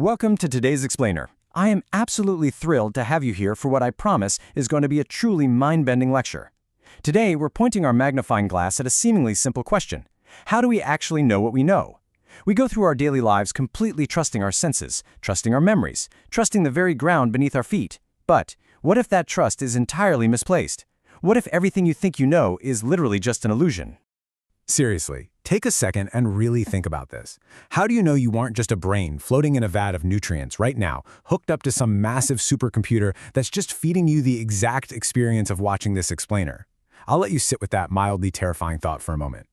Welcome to today's Explainer. I am absolutely thrilled to have you here for what I promise is going to be a truly mind-bending lecture. Today, we're pointing our magnifying glass at a seemingly simple question. How do we actually know what we know? We go through our daily lives completely trusting our senses, trusting our memories, trusting the very ground beneath our feet. But what if that trust is entirely misplaced? What if everything you think you know is literally just an illusion? Seriously, take a second and really think about this. How do you know you aren't just a brain floating in a vat of nutrients right now, hooked up to some massive supercomputer that's just feeding you the exact experience of watching this explainer? I'll let you sit with that mildly terrifying thought for a moment.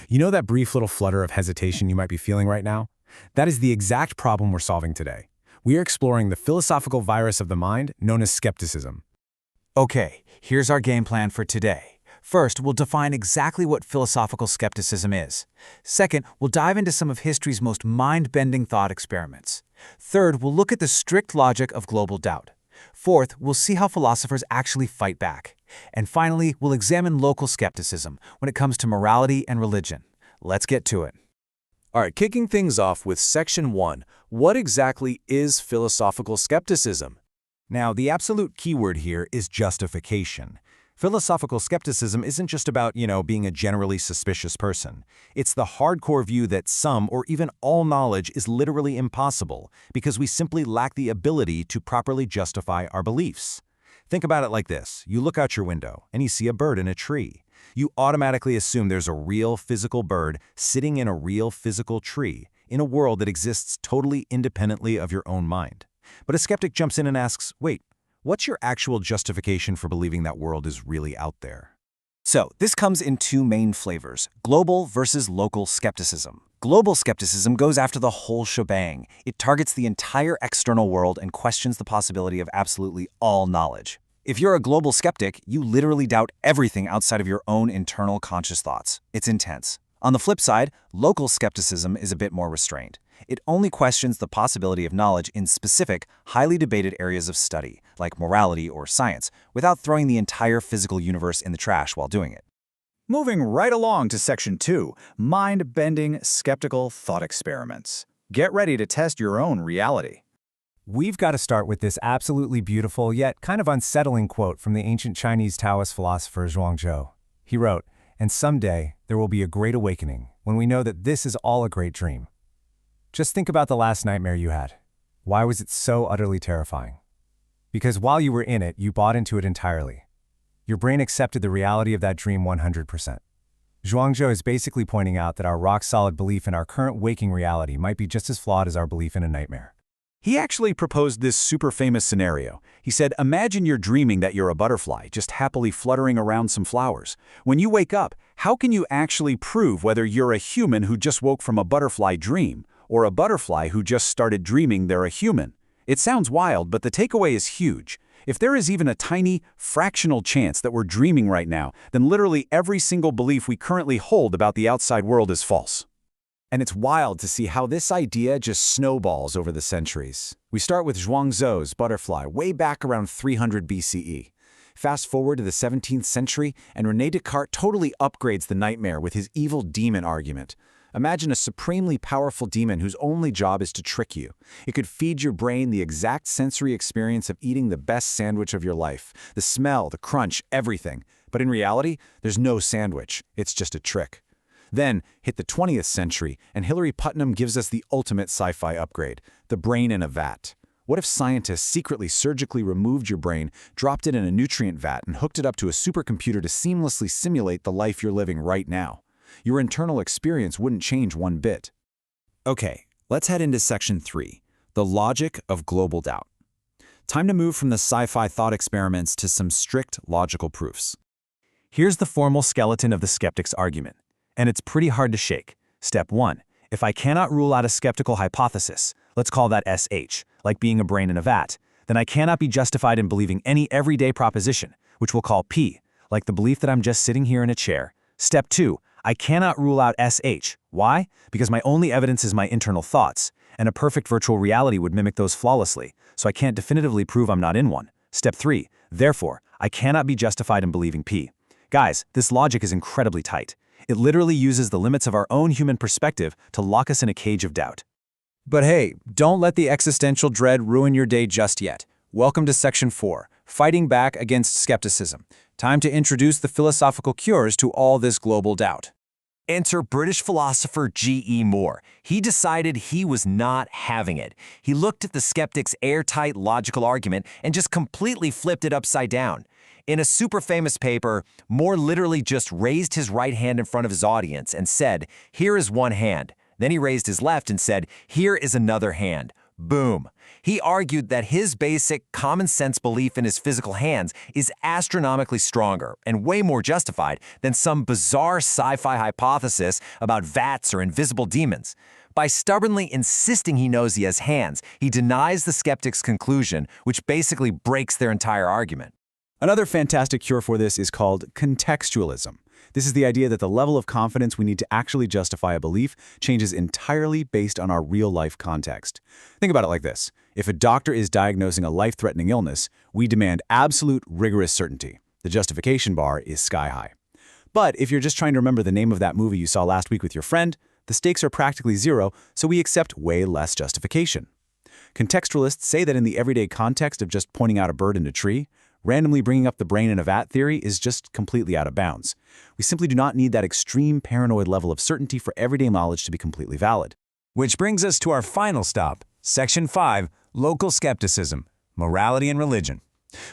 You know that brief little flutter of hesitation you might be feeling right now? That is the exact problem we're solving today. We are exploring the philosophical virus of the mind known as skepticism. Okay, here's our game plan for today. First, we'll define exactly what philosophical skepticism is. Second, we'll dive into some of history's most mind-bending thought experiments. Third, we'll look at the strict logic of global doubt. Fourth, we'll see how philosophers actually fight back. And finally, we'll examine local skepticism when it comes to morality and religion. Let's get to it. All right, kicking things off with Section 1, what exactly is philosophical skepticism? Now, the absolute keyword here is justification. Philosophical skepticism isn't just about, being a generally suspicious person. It's the hardcore view that some or even all knowledge is literally impossible because we simply lack the ability to properly justify our beliefs. Think about it like this. You look out your window and you see a bird in a tree. You automatically assume there's a real physical bird sitting in a real physical tree in a world that exists totally independently of your own mind. But a skeptic jumps in and asks, wait, what's your actual justification for believing that world is really out there? So, this comes in two main flavors, global versus local skepticism. Global skepticism goes after the whole shebang. It targets the entire external world and questions the possibility of absolutely all knowledge. If you're a global skeptic, you literally doubt everything outside of your own internal conscious thoughts. It's intense. On the flip side, local skepticism is a bit more restrained. It only questions the possibility of knowledge in specific, highly debated areas of study, like morality or science, without throwing the entire physical universe in the trash while doing it. Moving right along to Section 2, mind-bending skeptical thought experiments. Get ready to test your own reality. We've got to start with this absolutely beautiful yet kind of unsettling quote from the ancient Chinese Taoist philosopher Zhuangzi. He wrote, "And someday there will be a great awakening when we know that this is all a great dream." Just think about the last nightmare you had. Why was it so utterly terrifying? Because while you were in it, you bought into it entirely. Your brain accepted the reality of that dream 100%. Zhuangzi is basically pointing out that our rock-solid belief in our current waking reality might be just as flawed as our belief in a nightmare. He actually proposed this super famous scenario. He said, imagine you're dreaming that you're a butterfly, just happily fluttering around some flowers. When you wake up, how can you actually prove whether you're a human who just woke from a butterfly dream, or a butterfly who just started dreaming they're a human? It sounds wild, but the takeaway is huge. If there is even a tiny, fractional chance that we're dreaming right now, then literally every single belief we currently hold about the outside world is false. And it's wild to see how this idea just snowballs over the centuries. We start with Zhuangzi's butterfly way back around 300 BCE. Fast forward to the 17th century, and René Descartes totally upgrades the nightmare with his evil demon argument. Imagine a supremely powerful demon whose only job is to trick you. It could feed your brain the exact sensory experience of eating the best sandwich of your life. The smell, the crunch, everything. But in reality, there's no sandwich. It's just a trick. Then hit the 20th century, and Hilary Putnam gives us the ultimate sci-fi upgrade, the brain in a vat. What if scientists secretly surgically removed your brain, dropped it in a nutrient vat, and hooked it up to a supercomputer to seamlessly simulate the life you're living right now? Your internal experience wouldn't change one bit. Okay, let's head into Section 3, the logic of global doubt. Time to move from the sci-fi thought experiments to some strict logical proofs. Here's the formal skeleton of the skeptic's argument, and it's pretty hard to shake. Step 1. If I cannot rule out a skeptical hypothesis, let's call that SH, like being a brain in a vat, then I cannot be justified in believing any everyday proposition, which we'll call P, like the belief that I'm just sitting here in a chair. Step 2. I cannot rule out SH. Why? Because my only evidence is my internal thoughts, and a perfect virtual reality would mimic those flawlessly, so I can't definitively prove I'm not in one. Step 3. Therefore, I cannot be justified in believing P. Guys, this logic is incredibly tight. It literally uses the limits of our own human perspective to lock us in a cage of doubt. But hey, don't let the existential dread ruin your day just yet. Welcome to Section 4, Fighting Back Against Skepticism. Time to introduce the philosophical cures to all this global doubt. Enter British philosopher G.E. Moore. He decided he was not having it. He looked at the skeptic's airtight logical argument and just completely flipped it upside down. In a super famous paper, Moore literally just raised his right hand in front of his audience and said, "Here is one hand." Then he raised his left and said, "Here is another hand." Boom. He argued that his basic common-sense belief in his physical hands is astronomically stronger and way more justified than some bizarre sci-fi hypothesis about vats or invisible demons. By stubbornly insisting he knows he has hands, he denies the skeptic's conclusion, which basically breaks their entire argument. Another fantastic cure for this is called contextualism. This is the idea that the level of confidence we need to actually justify a belief changes entirely based on our real-life context. Think about it like this. If a doctor is diagnosing a life-threatening illness, we demand absolute, rigorous certainty. The justification bar is sky high. But if you're just trying to remember the name of that movie you saw last week with your friend, the stakes are practically zero, so we accept way less justification. Contextualists say that in the everyday context of just pointing out a bird in a tree, randomly bringing up the brain in a vat theory is just completely out of bounds. We simply do not need that extreme paranoid level of certainty for everyday knowledge to be completely valid. Which brings us to our final stop, Section 5, Local Skepticism, Morality and Religion.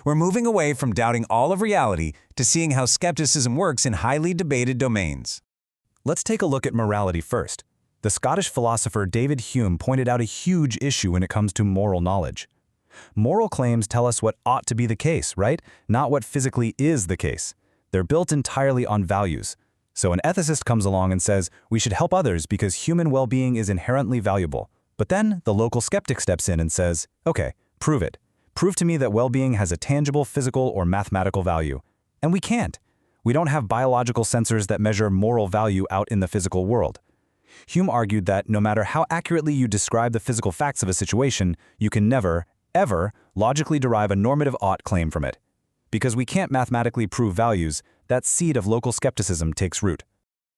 We're moving away from doubting all of reality to seeing how skepticism works in highly debated domains. Let's take a look at morality first. The Scottish philosopher David Hume pointed out a huge issue when it comes to moral knowledge. Moral claims tell us what ought to be the case, right? Not what physically is the case. They're built entirely on values. So an ethicist comes along and says, we should help others because human well-being is inherently valuable. But then the local skeptic steps in and says, okay, prove it. Prove to me that well-being has a tangible physical or mathematical value. And we can't. We don't have biological sensors that measure moral value out in the physical world. Hume argued that no matter how accurately you describe the physical facts of a situation, you can never, ever logically derive a normative ought claim from it. Because we can't mathematically prove values, that seed of local skepticism takes root.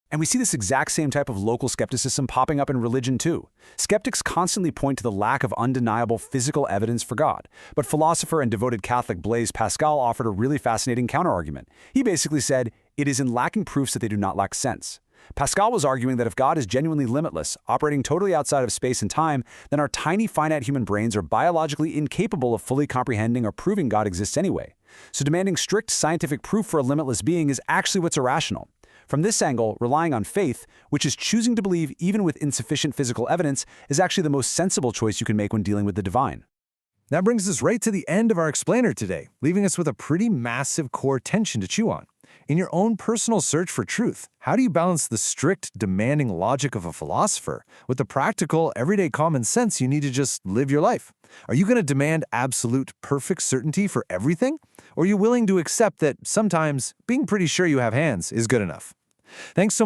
And we see this exact same type of local skepticism popping up in religion too. Skeptics constantly point to the lack of undeniable physical evidence for God. But philosopher and devoted Catholic Blaise Pascal offered a really fascinating counterargument. He basically said, it is in lacking proofs that they do not lack sense. Pascal was arguing that if God is genuinely limitless, operating totally outside of space and time, then our tiny finite human brains are biologically incapable of fully comprehending or proving God exists anyway. So demanding strict scientific proof for a limitless being is actually what's irrational. From this angle, relying on faith, which is choosing to believe even with insufficient physical evidence, is actually the most sensible choice you can make when dealing with the divine. That brings us right to the end of our explainer today, leaving us with a pretty massive core tension to chew on. In your own personal search for truth, how do you balance the strict, demanding logic of a philosopher with the practical, everyday common sense you need to just live your life? Are you going to demand absolute, perfect certainty for everything? Or are you willing to accept that sometimes being pretty sure you have hands is good enough? Thanks so much